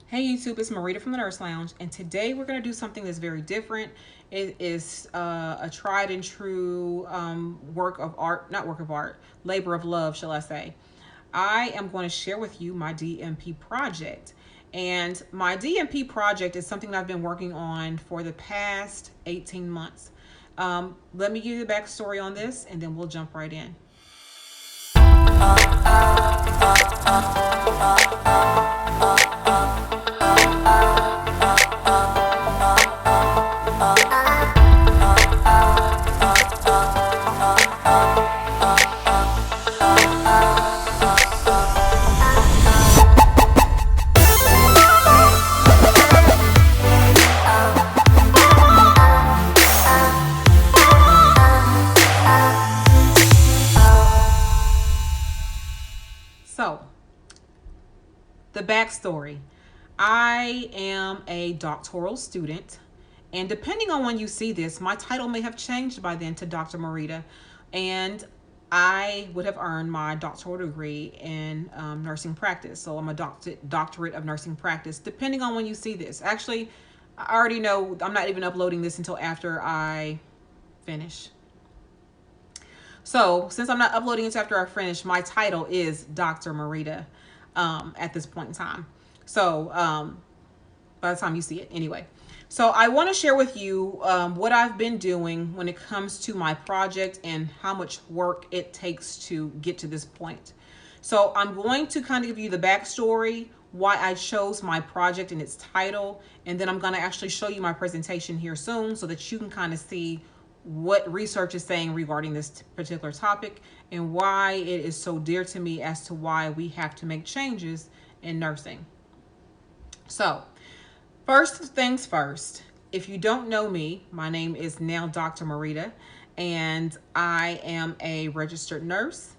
Hey YouTube, it's Marita from the Nurse Lounge, and today we're going to do something that's very different. It is a tried and true work of art, not work of art, labor of love, shall I say. I am going to share with you my DNP project. And my DNP project is something that I've been working on for the past 18 months. Let me give you the backstory on this, and then we'll jump right in. So, the backstory. I am a doctoral student, and depending on when you see this, my title may have changed by then to Dr. Marita, and I would have earned my doctoral degree in nursing practice. So I'm a doctorate of nursing practice, depending on when you see this. Actually, I already know I'm not even uploading this until after I finish. So since I'm not uploading it after I finish, my title is Dr. Marita at this point in time. So by the time you see it, anyway. So I want to share with you what I've been doing when it comes to my project and how much work it takes to get to this point. So I'm going to kind of give you the backstory, why I chose my project and its title, and then I'm going to actually show you my presentation here soon so that you can kind of see what research is saying regarding this particular topic and why it is so dear to me as to why we have to make changes in nursing. So, first things first, if you don't know me, my name is now Dr. Marita, and I am a registered nurse.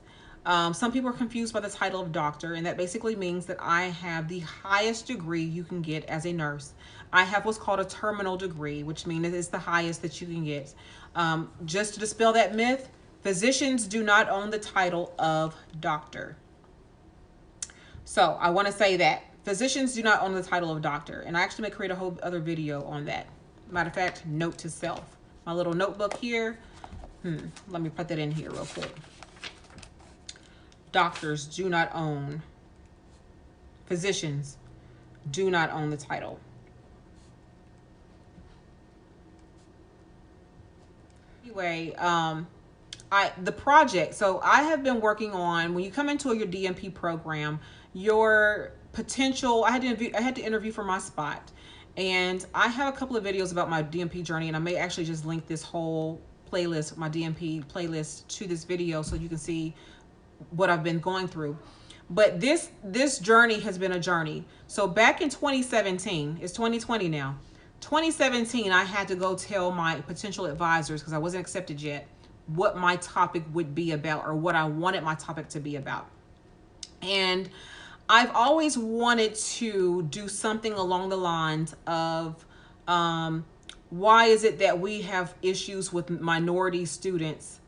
Some people are confused by the title of doctor, and that basically means that I have the highest degree you can get as a nurse. I have what's called a terminal degree, which means it's the highest that you can get. Just to dispel that myth, physicians do not own the title of doctor. So I want to say that physicians do not own the title of doctor, and I actually may create a whole other video on that. Matter of fact, note to self, my little notebook here. Let me put that in here real quick. Doctors do not own, physicians do not own the title. Anyway, the project, so I have been working on, when you come into your DNP program, your potential, I had to interview for my spot, and I have a couple of videos about my DNP journey, and I may actually just link this whole playlist, my DNP playlist, to this video so you can see what I've been going through. But this journey has been a journey. So back in 2017, it's 2020 now. 2017, I had to go tell my potential advisors, because I wasn't accepted yet, what my topic would be about, or what I wanted my topic to be about. And I've always wanted to do something along the lines of why is it that we have issues with minority students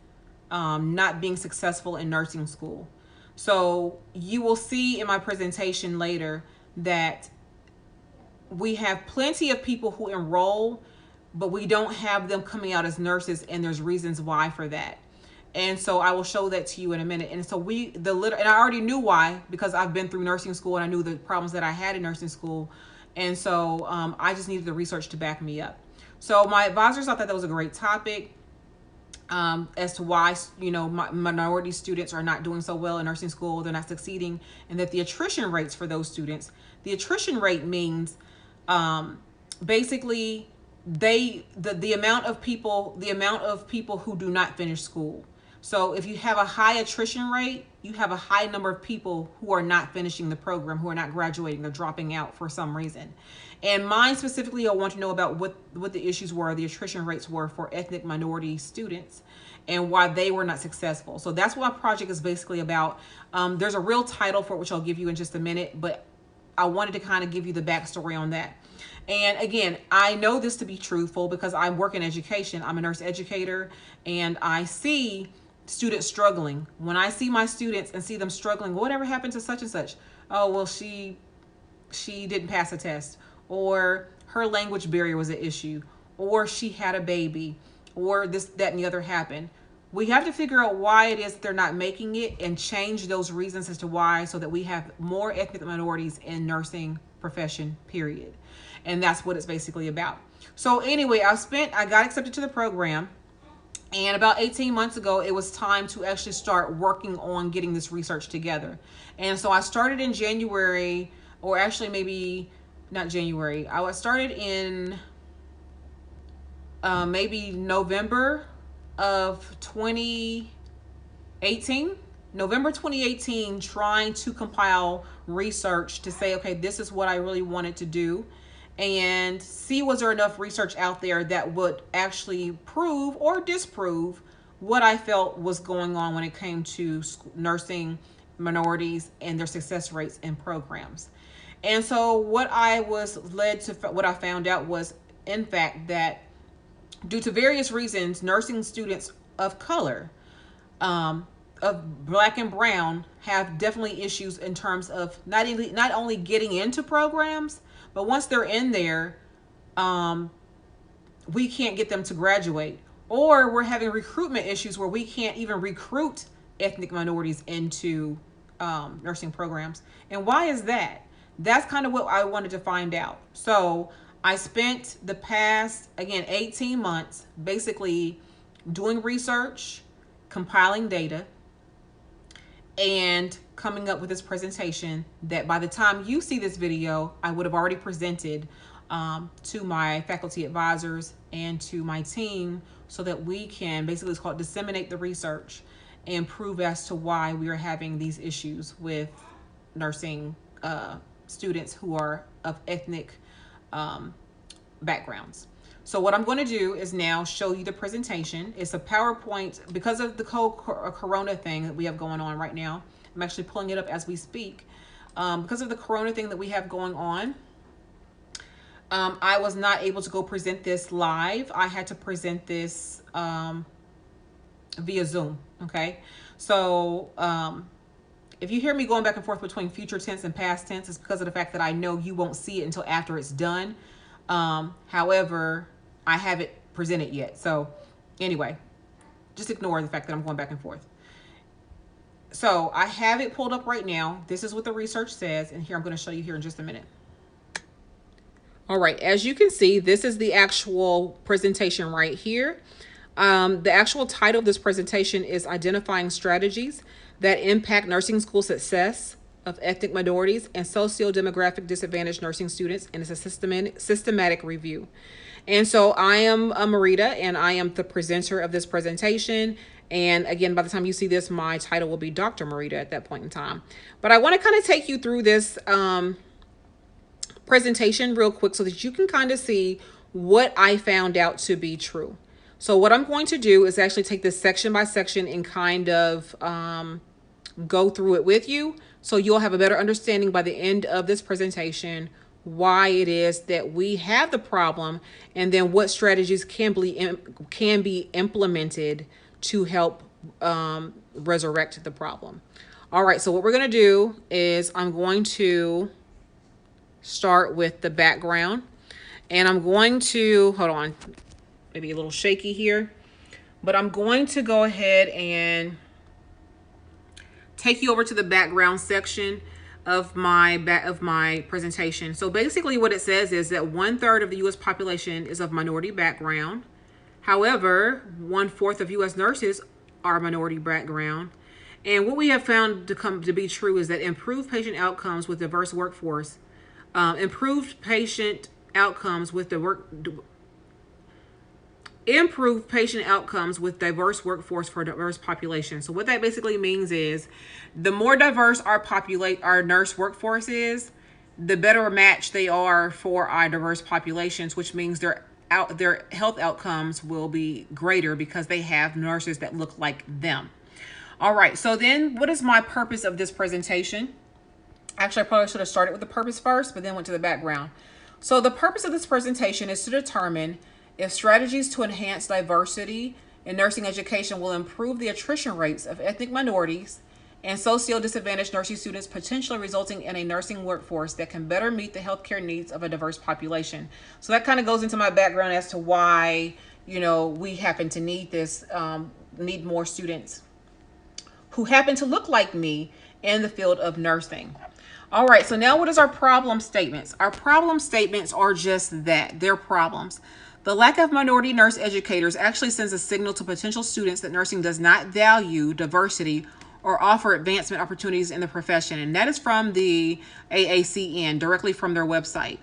not being successful in nursing school. So you will see in my presentation later that we have plenty of people who enroll, but we don't have them coming out as nurses, and there's reasons why for that. And so I will show that to you in a minute. And so and I already knew why, because I've been through nursing school and I knew the problems that I had in nursing school. And so I just needed the research to back me up. So my advisors thought that that was a great topic. As to why, minority students are not doing so well in nursing school, they're not succeeding, and that the attrition rates for those students, the attrition rate means basically the amount of people who do not finish school. So if you have a high attrition rate, you have a high number of people who are not finishing the program, who are not graduating, they're dropping out for some reason. And mine specifically, I want to know about what the issues were, the attrition rates were for ethnic minority students, and why they were not successful. So that's what my project is basically about. There's a real title for it, which I'll give you in just a minute, but I wanted to kind of give you the backstory on that. And again, I know this to be truthful because I work in education. I'm a nurse educator, and I see students struggling. When I see my students and see them struggling, whatever happened to such and such? Oh, well, she she didn't pass a test, or her language barrier was an issue, or she had a baby, or this, that, and the other happened. We have to figure out why it is they're not making it and change those reasons as to why, so that we have more ethnic minorities in nursing profession, period. And that's what it's basically about. So anyway, I got accepted to the program. And about 18 months ago, it was time to actually start working on getting this research together. And so I started in January, or actually maybe not January. I started in maybe November of 2018. November 2018, trying to compile research to say, okay, this is what I really wanted to do, and see was there enough research out there that would actually prove or disprove what I felt was going on when it came to nursing minorities and their success rates in programs. And so what I found out was, in fact, that due to various reasons, nursing students of color, of Black and brown, have definitely issues in terms of not only getting into programs, but once they're in there, we can't get them to graduate, or we're having recruitment issues where we can't even recruit ethnic minorities into nursing programs. And why is that? That's kind of what I wanted to find out. So I spent the past, again, 18 months basically doing research, compiling data, and coming up with this presentation that by the time you see this video, I would have already presented to my faculty advisors and to my team, so that we can basically, it's called disseminate the research and prove as to why we are having these issues with nursing students who are of ethnic backgrounds. So what I'm going to do is now show you the presentation. It's a PowerPoint because of the corona thing that we have going on right now. I'm actually pulling it up as we speak. Because of the corona thing that we have going on, I was not able to go present this live. I had to present this via Zoom. Okay. So if you hear me going back and forth between future tense and past tense, it's because of the fact that I know you won't see it until after it's done. However, I haven't presented yet. So anyway, just ignore the fact that I'm going back and forth. So I have it pulled up right now. This is what the research says. And here, I'm going to show you here in just a minute. All right. As you can see, this is the actual presentation right here. The actual title of this presentation is Identifying Strategies that Impact Nursing School Success of Ethnic Minorities and Socio-Demographic Disadvantaged Nursing Students, and it's a systematic review. And so I am Marita, and I am the presenter of this presentation. And again, by the time you see this, my title will be Dr. Marita at that point in time. But I want to kind of take you through this presentation real quick so that you can kind of see what I found out to be true. So what I'm going to do is actually take this section by section and kind of go through it with you, so you'll have a better understanding by the end of this presentation why it is that we have the problem, and then what strategies can be implemented to help resurrect the problem. All right, so what we're going to do is I'm going to start with the background, and I'm going to, hold on, maybe a little shaky here, but I'm going to go ahead and take you over to the background section of my presentation. So basically what it says is that 1/3 of the U.S. population is of minority background. However, 1/4 of U.S. nurses are minority background. And what we have found to be true is that improved patient outcomes with diverse workforce, improved patient outcomes with diverse workforce for a diverse population. So what that basically means is the more diverse our nurse workforce is, the better a match they are for our diverse populations, which means their health outcomes will be greater because they have nurses that look like them. All right, so then what is my purpose of this presentation? Actually, I probably should have started with the purpose first, but then went to the background. So the purpose of this presentation is to determine if strategies to enhance diversity in nursing education will improve the attrition rates of ethnic minorities and socio-disadvantaged nursing students, potentially resulting in a nursing workforce that can better meet the healthcare needs of a diverse population. So that kind of goes into my background as to why, we happen to need this, need more students who happen to look like me in the field of nursing. All right, so now what is our problem statements? Our problem statements are just that. They're problems. The lack of minority nurse educators actually sends a signal to potential students that nursing does not value diversity or offer advancement opportunities in the profession. And that is from the AACN, directly from their website.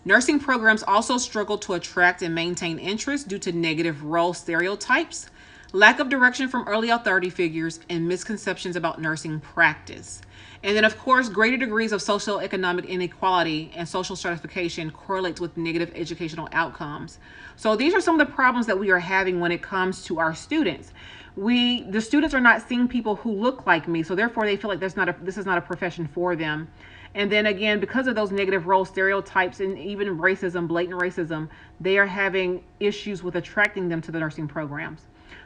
Nursing programs also struggle to attract and maintain interest due to negative role stereotypes, lack of direction from early authority figures, and misconceptions about nursing practice. And then, of course, greater degrees of socioeconomic inequality and social stratification correlates with negative educational outcomes. So these are some of the problems that we are having when it comes to our students. The students are not seeing people who look like me, so therefore they feel like this is not a profession for them. And then again, because of those negative role stereotypes and even racism, blatant racism, they are having issues with attracting them to the nursing programs.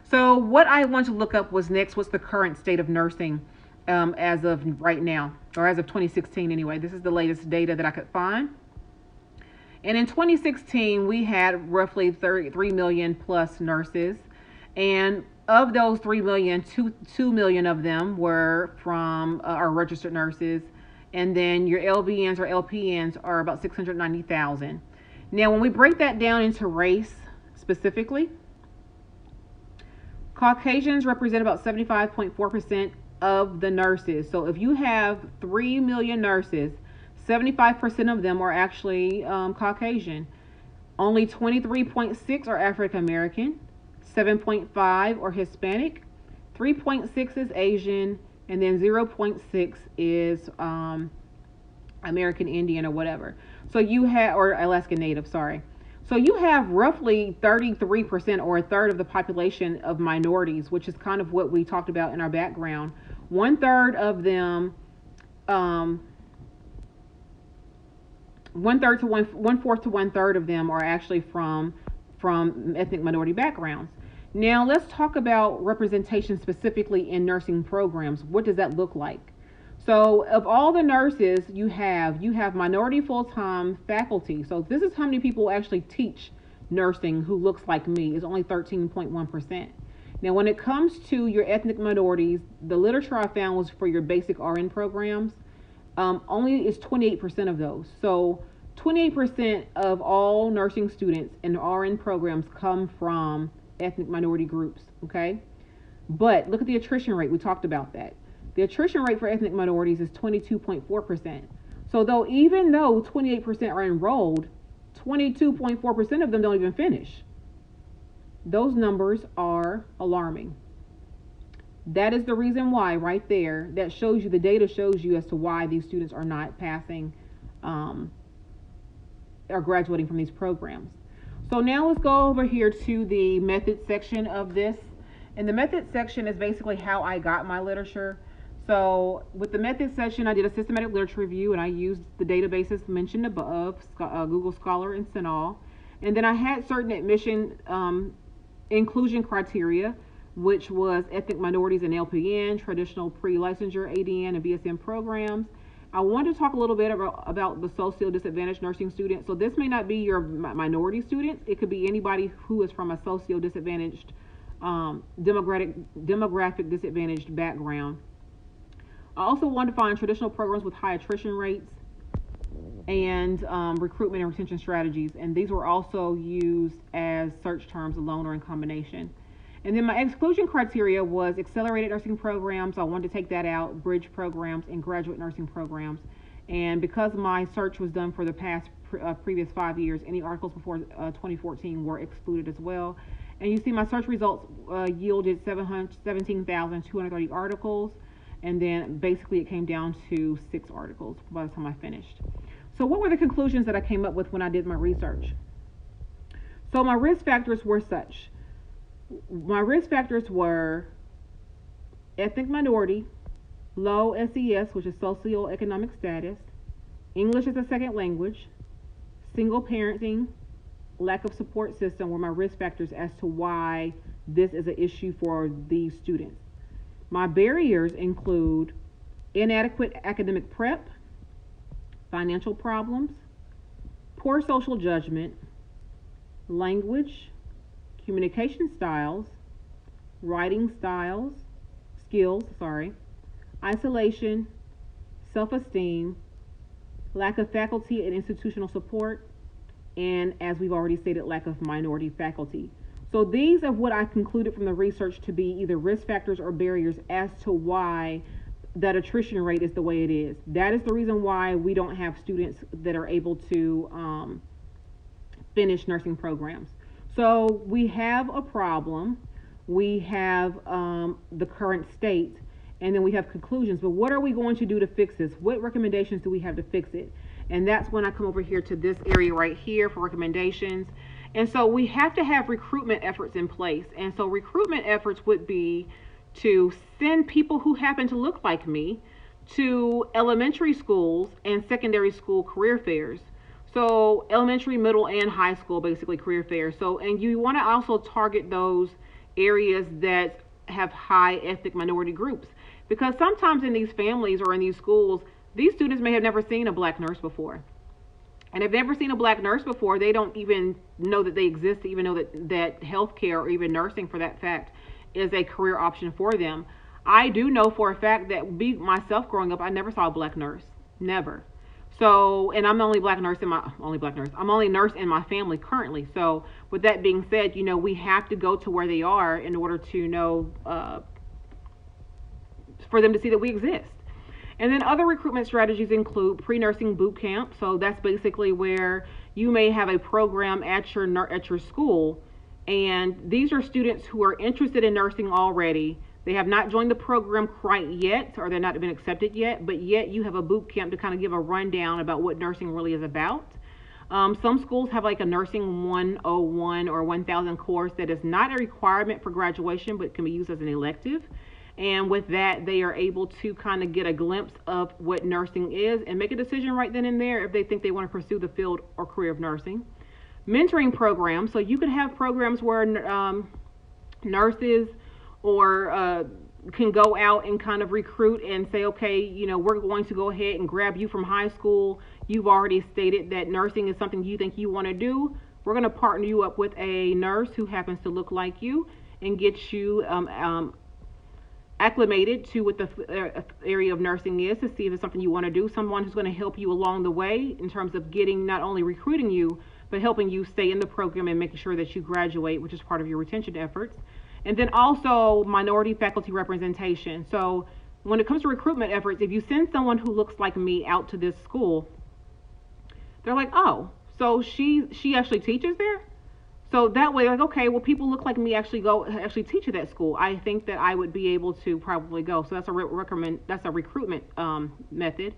So what I want to look up was next, what's the current state of nursing as of right now, or as of 2016 anyway. This is the latest data that I could find. And in 2016, we had roughly 33 million plus nurses. And of those 3 million, 2 million of them were from our registered nurses. And then your LVNs or LPNs are about 690,000. Now, when we break that down into race specifically, Caucasians represent about 75.4% of the nurses. So if you have 3 million nurses, 75% of them are actually Caucasian. Only 23.6 are African American, 7.5 are Hispanic, 3.6 is Asian, and then 0.6 is American Indian or whatever. So you have, or Alaskan Native, sorry. So you have roughly 33% or a third of the population of minorities, which is kind of what we talked about in our background. One third of them, one fourth to one third of them are actually from ethnic minority backgrounds. Now let's talk about representation specifically in nursing programs. What does that look like? So of all the nurses you have minority full-time faculty. So this is how many people actually teach nursing who looks like me, is only 13.1%. Now when it comes to your ethnic minorities, the literature I found was for your basic RN programs, only is 28% of those. So 28% of all nursing students in RN programs come from ethnic minority groups, okay? But look at the attrition rate. We talked about that. The attrition rate for ethnic minorities is 22.4%. So even though 28% are enrolled, 22.4% of them don't even finish. Those numbers are alarming. That is the reason why right there, that shows you, the data shows you as to why these students are not passing or graduating from these programs. So now let's go over here to the method section of this. And the method section is basically how I got my literature. So with the method section, I did a systematic literature review and I used the databases mentioned above, Google Scholar and CINAHL. And then I had certain admission inclusion criteria, which was ethnic minorities and LPN, traditional pre-licensure ADN and BSN programs. I wanted to talk a little bit about the socio-disadvantaged nursing student. So this may not be your minority students. It could be anybody who is from a socio-disadvantaged, demographic disadvantaged background. I also wanted to find traditional programs with high attrition rates and recruitment and retention strategies. And these were also used as search terms alone or in combination. And then my exclusion criteria was accelerated nursing programs. I wanted to take that out, bridge programs, and graduate nursing programs. And because my search was done for the previous 5 years, any articles before 2014 were excluded as well. And you see my search results yielded 17,230 articles. And then basically it came down to 6 articles by the time I finished. So what were the conclusions that I came up with when I did my research? So my risk factors were such. My risk factors were ethnic minority, low SES, which is socioeconomic status, English as a second language, single parenting, lack of support system were my risk factors as to why this is an issue for these students. My barriers include inadequate academic prep, financial problems, poor social judgment, language, communication styles, writing skills, isolation, self-esteem, lack of faculty and institutional support, and as we've already stated, lack of minority faculty. So these are what I concluded from the research to be either risk factors or barriers as to why that attrition rate is the way it is. That is the reason why we don't have students that are able to finish nursing programs. So we have a problem, we have the current state, and then we have conclusions. But what are we going to do to fix this? What recommendations do we have to fix it? And that's when I come over here to this area right here for recommendations. And so we have to have recruitment efforts in place. And so recruitment efforts would be to send people who happen to look like me to elementary schools and secondary school career fairs. So elementary, middle, and high school, basically career fairs. So, and you want to also target those areas that have high ethnic minority groups, because sometimes in these families or in these schools, these students may have never seen a black nurse before. And if they've never seen a black nurse before, they don't even know that they exist, to even know that healthcare or even nursing for that fact is a career option for them. I do know for a fact that myself growing up, I never saw a black nurse. Never. So, and I'm the only I'm only nurse in my family currently. So with that being said, we have to go to where they are in order to know, for them to see that we exist. And then other recruitment strategies include pre-nursing boot camp. So that's basically where you may have a program at your school, and these are students who are interested in nursing already. They have not joined the program quite yet, or they're not been accepted yet, but yet you have a boot camp to kind of give a rundown about what nursing really is about. Some schools have like a nursing 101 or 1000 course that is not a requirement for graduation, but can be used as an elective. And with that, they are able to kind of get a glimpse of what nursing is and make a decision right then and there if they think they want to pursue the field or career of nursing. Mentoring programs. So you can have programs where nurses or can go out and kind of recruit and say, okay, we're going to go ahead and grab you from high school. You've already stated that nursing is something you think you want to do. We're going to partner you up with a nurse who happens to look like you and get you acclimated to what the area of nursing is, to see if it's something you want to do. Someone who's going to help you along the way in terms of getting, not only recruiting you, but helping you stay in the program and making sure that you graduate, which is part of your retention efforts. And then also minority faculty representation. So when it comes to recruitment efforts, if you send someone who looks like me out to this school, they're like, oh, so she actually teaches there? So that way, like, okay, well, people look like me actually teach at that school. I think that I would be able to probably go. So that's a recruitment method.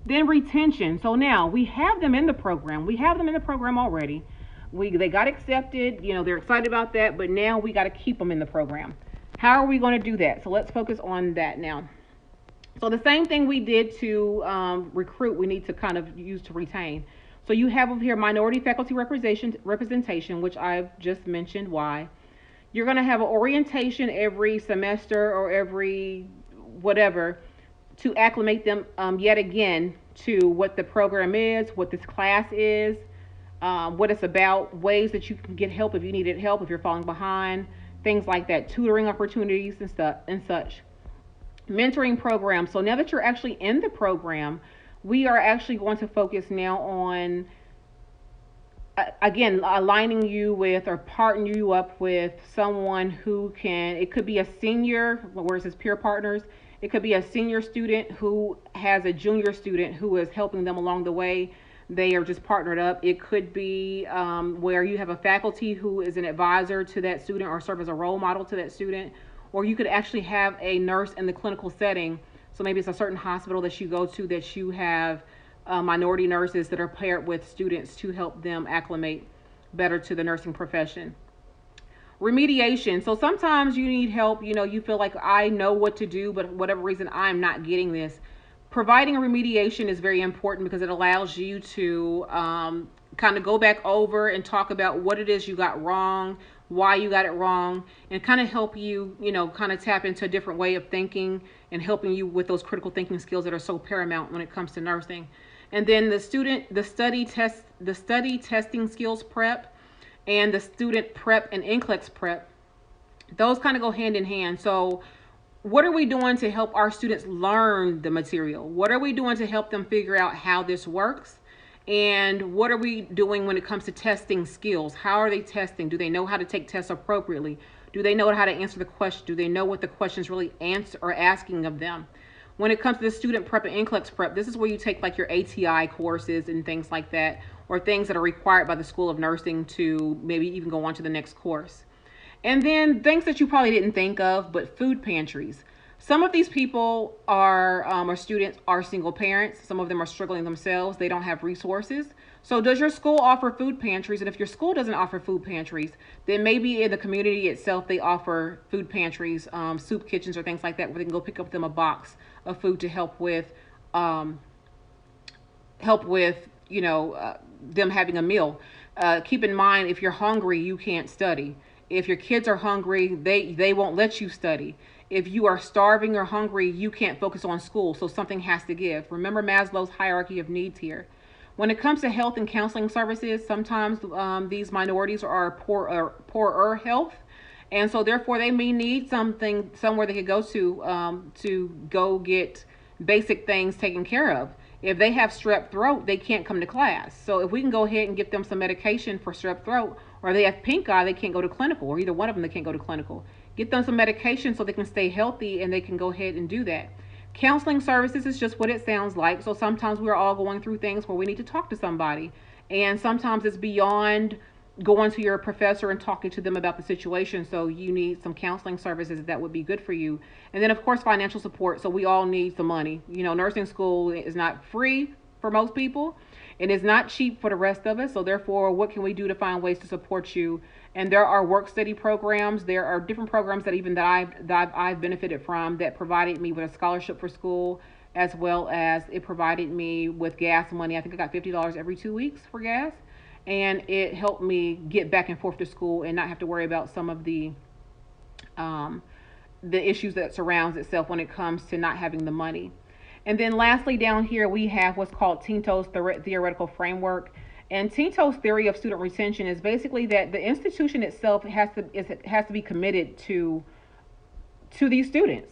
Then retention. So now we have them in the program. We have them in the program already. They got accepted. They're excited about that. But now we got to keep them in the program. How are we going to do that? So let's focus on that now. So the same thing we did to recruit, we need to kind of use to retain. So you have over here minority faculty representation, which I've just mentioned why. You're going to have an orientation every semester or every whatever to acclimate them yet again to what the program is, what this class is, what it's about, ways that you can get help if you needed help, if you're falling behind, things like that, tutoring opportunities and stuff and such. Mentoring programs. So now that you're actually in the program, we are actually going to focus now on, again, aligning you with or partnering you up with someone who can, it could be a senior, where it says peer partners. It could be a senior student who has a junior student who is helping them along the way. They are just partnered up. It could be where you have a faculty who is an advisor to that student or serve as a role model to that student. Or you could actually have a nurse in the clinical setting. So maybe it's a certain hospital that you go to that you have minority nurses that are paired with students to help them acclimate better to the nursing profession. Remediation. So sometimes you need help. You feel like I know what to do, but for whatever reason, I'm not getting this. Providing a remediation is very important because it allows you to kind of go back over and talk about what it is you got wrong, why you got it wrong, and kind of help you, kind of tap into a different way of thinking and helping you with those critical thinking skills that are so paramount when it comes to nursing. And then the study testing skills prep, and the student prep and NCLEX prep, those kind of go hand in hand. So what are we doing to help our students learn the material? What are we doing to help them figure out how this works? And what are we doing when it comes to testing skills? How are they testing? Do they know how to take tests appropriately? Do they know how to answer the question? Do they know what the questions really are asking of them? When it comes to the student prep and NCLEX prep, this is where you take like your ATI courses and things like that, or things that are required by the School of Nursing to maybe even go on to the next course. And then things that you probably didn't think of, but food pantries. Some of these people or students are single parents. Some of them are struggling themselves. They don't have resources. So does your school offer food pantries? And if your school doesn't offer food pantries, then maybe in the community itself, they offer food pantries, soup kitchens or things like that, where they can go pick up them a box of food to help with, them having a meal. Keep in mind, if you're hungry, you can't study. If your kids are hungry, they won't let you study. If you are starving or hungry, you can't focus on school. So something has to give. Remember Maslow's hierarchy of needs here. When it comes to health and counseling services, sometimes these minorities are poorer health. And so therefore they may need something somewhere they could go to go get basic things taken care of. If they have strep throat, they can't come to class. So if we can go ahead and get them some medication for strep throat, or they have pink eye, they can't go to clinical, or either one of them, they can't go to clinical. Get them some medication so they can stay healthy, and they can go ahead and do that. Counseling services is just what it sounds like. So sometimes we're all going through things where we need to talk to somebody. And sometimes it's beyond going to your professor and talking to them about the situation. So you need some counseling services that would be good for you. And then, of course, financial support. So we all need some money. Nursing school is not free for most people. It is not cheap for the rest of us. So therefore, what can we do to find ways to support you? And there are work study programs. There are different programs that I've benefited from that provided me with a scholarship for school, as well as it provided me with gas money. I think I got $50 every 2 weeks for gas. And it helped me get back and forth to school and not have to worry about some of the issues that surrounds itself when it comes to not having the money. And then lastly, down here, we have what's called Tinto's theoretical framework. And Tinto's theory of student retention is basically that the institution itself has to be committed to these students.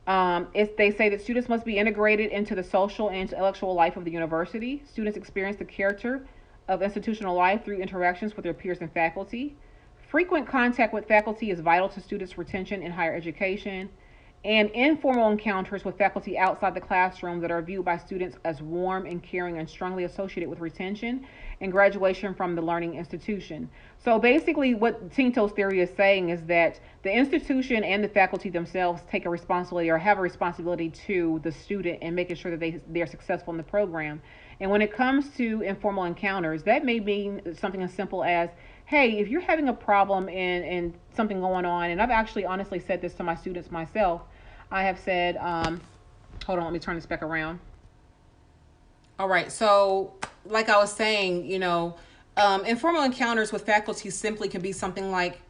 They say that students must be integrated into the social and intellectual life of the university. Students experience the character of institutional life through interactions with their peers and faculty. Frequent contact with faculty is vital to students' retention in higher education. And informal encounters with faculty outside the classroom that are viewed by students as warm and caring and strongly associated with retention and graduation from the learning institution. So basically what Tinto's theory is saying is that the institution and the faculty themselves take a responsibility or have a responsibility to the student and making sure that they're successful in the program. And when it comes to informal encounters, that may mean something as simple as, hey, if you're having a problem and something going on, and I've actually honestly said this to my students myself, I have said, hold on, let me turn this back around. All right, so like I was saying, informal encounters with faculty simply can be something like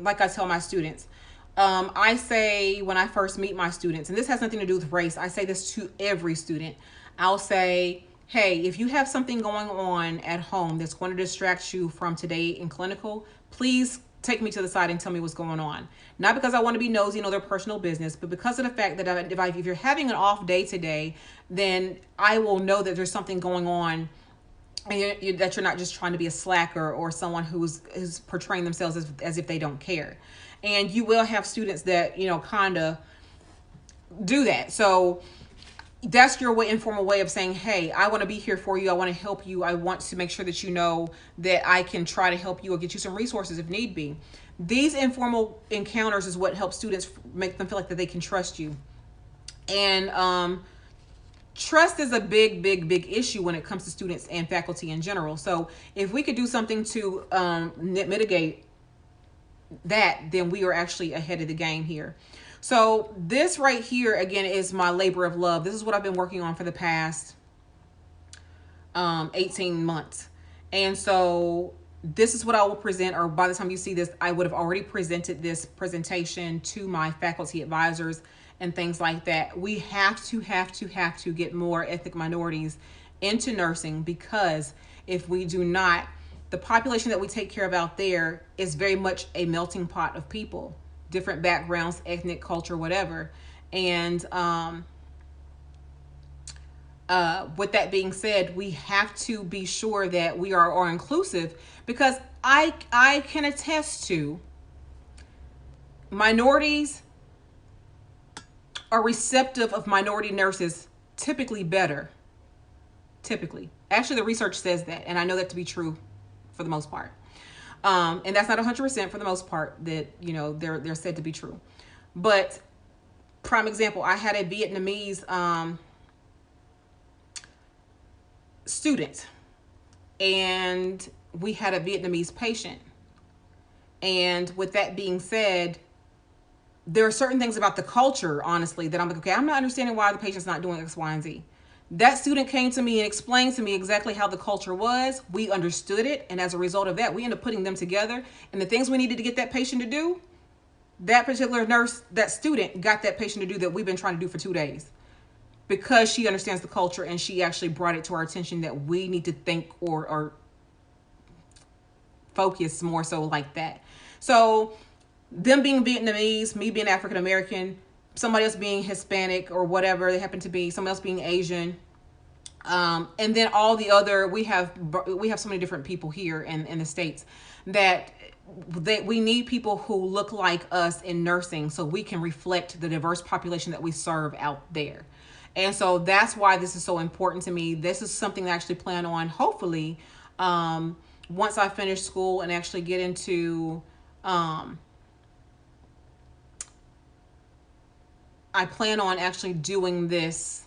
I tell my students. I say when I first meet my students, and this has nothing to do with race, I say this to every student. I'll say, hey, if you have something going on at home that's going to distract you from today in clinical, please take me to the side and tell me what's going on. Not because I want to be nosy and know their personal business, but because of the fact that if you're having an off day today, then I will know that there's something going on, and that you're not just trying to be a slacker or someone who's portraying themselves as if they don't care. And you will have students that, kind of do that. So that's your informal way of saying, hey, I want to be here for you. I want to help you. I want to make sure that you know that I can try to help you or get you some resources if need be. These informal encounters is what helps students make them feel like that they can trust you. And trust is a big issue when it comes to students and faculty in general. So if we could do something to mitigate that, then we are actually ahead of the game here. So this right here, again, is my labor of love. This is what I've been working on for the past 18 months. And so this is what I will present, or by the time you see this, I would have already presented this presentation to my faculty advisors and things like that. We have to get more ethnic minorities into nursing, because if we do not, the population that we take care of out there is very much a melting pot of people, different backgrounds, ethnic, culture, whatever. And with that being said, we have to be sure that we are inclusive, because I can attest to minorities are receptive of minority nurses typically better. Typically. Actually, the research says that, and I know that to be true for the most part. And that's not 100% for the most part that, you know, they're said to be true. But prime example, I had a Vietnamese student, and we had a Vietnamese patient. And with that being said, there are certain things about the culture, honestly, that I'm like, okay, I'm not understanding why the patient's not doing X, Y, and Z. That student came to me and explained to me exactly how the culture was. We understood it. And as a result of that, we ended up putting them together. And the things we needed to get that patient to do, that particular nurse, that student got that patient to do that we've been trying to do for 2 days. Because she understands the culture, and she actually brought it to our attention that we need to think or focus more so like that. So them being Vietnamese, me being African American, somebody else being Hispanic or whatever they happen to be, someone else being Asian, and then all the other, we have so many different people here in the States that we need people who look like us in nursing, so we can reflect the diverse population that we serve out there. And so that's why this is so important to me. This is something that I actually plan on, hopefully, once I finish school and actually get into, I plan on actually doing this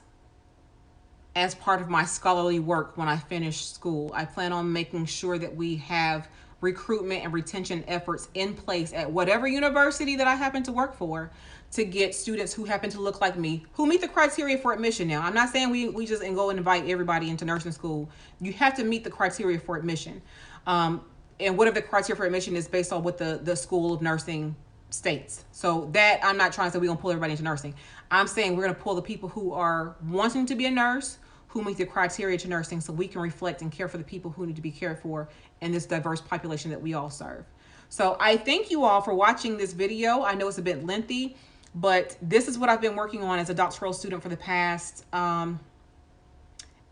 as part of my scholarly work when I finish school. I plan on making sure that we have recruitment and retention efforts in place at whatever university that I happen to work for, to get students who happen to look like me, who meet the criteria for admission. Now, I'm not saying we just go and invite everybody into nursing school. You have to meet the criteria for admission. And whatever the criteria for admission is based on what the School of Nursing states. So that, I'm not trying to say we're going to pull everybody into nursing. I'm saying we're going to pull the people who are wanting to be a nurse, who meet the criteria to nursing, so we can reflect and care for the people who need to be cared for in this diverse population that we all serve. So I thank you all for watching this video. I know it's a bit lengthy, but this is what I've been working on as a doctoral student for the past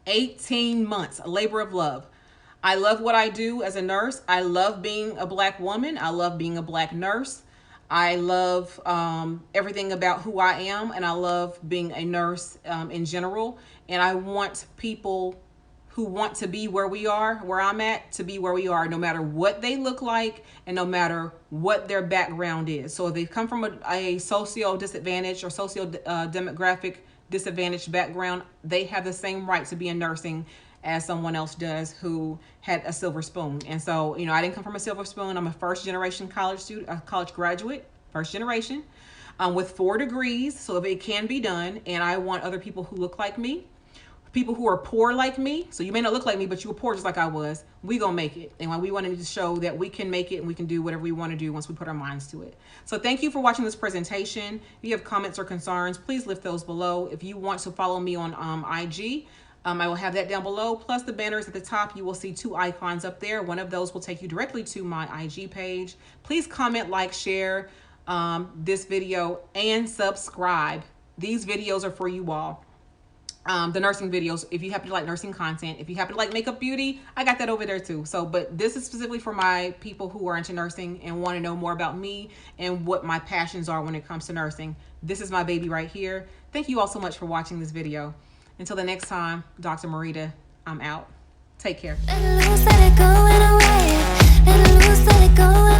18 months, a labor of love. I love what I do as a nurse. I love being a Black woman. I love being a Black nurse. I love everything about who I am, and I love being a nurse in general. And I want people who want to be where we are, where I'm at, to be where we are, no matter what they look like and no matter what their background is. So if they come from a socio-disadvantaged or socio-demographic disadvantaged background, they have the same right to be in nursing as someone else does who had a silver spoon. And so, you know, I didn't come from a silver spoon. I'm a first generation college student, a college graduate, first generation, with 4 degrees. So it can be done. And I want other people who look like me, people who are poor like me. So you may not look like me, but you were poor just like I was. We gonna make it. And we wanted to show that we can make it and we can do whatever we want to do once we put our minds to it. So thank you for watching this presentation. If you have comments or concerns, please lift those below. If you want to follow me on IG, I will have that down below, plus the banners at the top. You will see 2 icons up there. One of those will take you directly to my IG page. Please comment, like, share this video, and subscribe. These videos are for you all. The nursing videos, if you happen to like nursing content, if you happen to like makeup beauty, I got that over there too. So, but this is specifically for my people who are into nursing and want to know more about me and what my passions are when it comes to nursing. This is my baby right here. Thank you all so much for watching this video. Until the next time, Dr. Marita, I'm out. Take care. Let it loose, let it go away. Let it loose, let it go away.